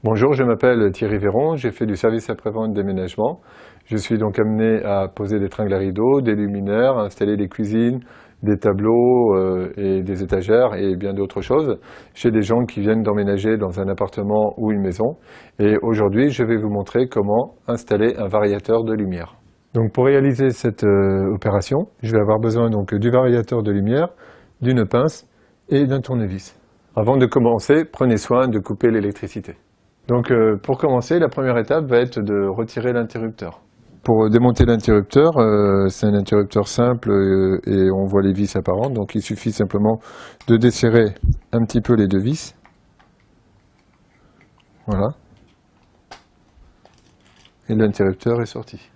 Bonjour, je m'appelle Thierry Véron, j'ai fait du service après-vente déménagement. Je suis donc amené à poser des tringles à rideaux, des luminaires, installer des cuisines, des tableaux et des étagères et bien d'autres choses chez des gens qui viennent d'emménager dans un appartement ou une maison. Et aujourd'hui, je vais vous montrer comment installer un variateur de lumière. Donc pour réaliser cette opération, je vais avoir besoin donc du variateur de lumière, d'une pince et d'un tournevis. Avant de commencer, prenez soin de couper l'électricité. Donc pour commencer, la première étape va être de retirer l'interrupteur. Pour démonter l'interrupteur, c'est un interrupteur simple et on voit les vis apparentes, donc il suffit simplement de desserrer un petit peu les deux vis. Voilà. Et l'interrupteur est sorti.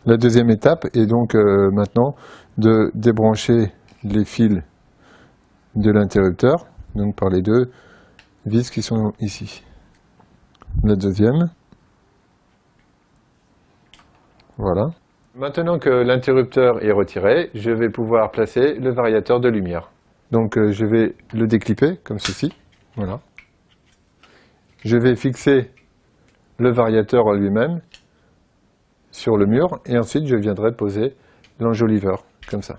La deuxième étape est donc maintenant de débrancher les fils de l'interrupteur, donc par les deux vis qui sont ici. La deuxième. Voilà. Maintenant que l'interrupteur est retiré, je vais pouvoir placer le variateur de lumière. Donc je vais le déclipper comme ceci. Voilà. Je vais fixer le variateur en lui-même sur le mur et ensuite je viendrai poser l'enjoliveur comme ça.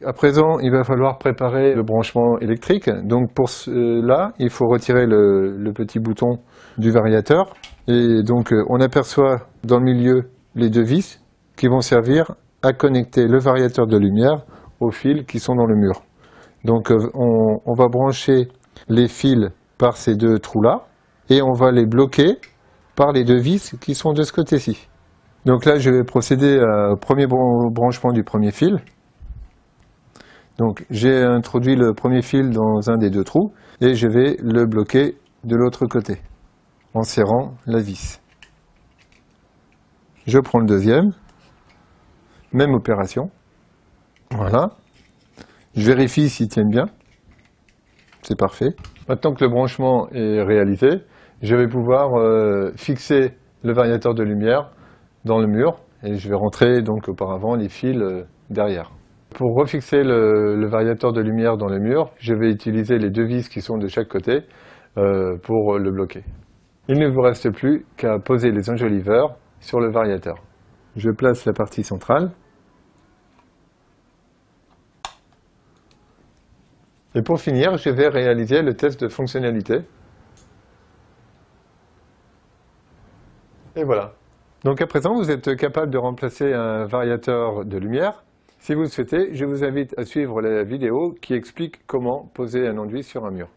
À présent, il va falloir préparer le branchement électrique. Donc pour cela, il faut retirer le petit bouton du variateur. Et donc on aperçoit dans le milieu les deux vis qui vont servir à connecter le variateur de lumière aux fils qui sont dans le mur. Donc on va brancher les fils par ces deux trous-là et on va les bloquer par les deux vis qui sont de ce côté-ci. Donc là, je vais procéder au premier branchement du premier fil. Donc j'ai introduit le premier fil dans un des deux trous et je vais le bloquer de l'autre côté en serrant la vis. Je prends le deuxième, même opération. Voilà. Je vérifie s'ils tiennent bien. C'est parfait. Maintenant que le branchement est réalisé, je vais pouvoir fixer le variateur de lumière dans le mur et je vais rentrer donc auparavant les fils derrière. Pour refixer le variateur de lumière dans le mur, je vais utiliser les deux vis qui sont de chaque côté pour le bloquer. Il ne vous reste plus qu'à poser les enjoliveurs sur le variateur. Je place la partie centrale. Et pour finir, je vais réaliser le test de fonctionnalité. Et voilà. Donc à présent, vous êtes capable de remplacer un variateur de lumière. Si vous le souhaitez, je vous invite à suivre la vidéo qui explique comment poser un enduit sur un mur.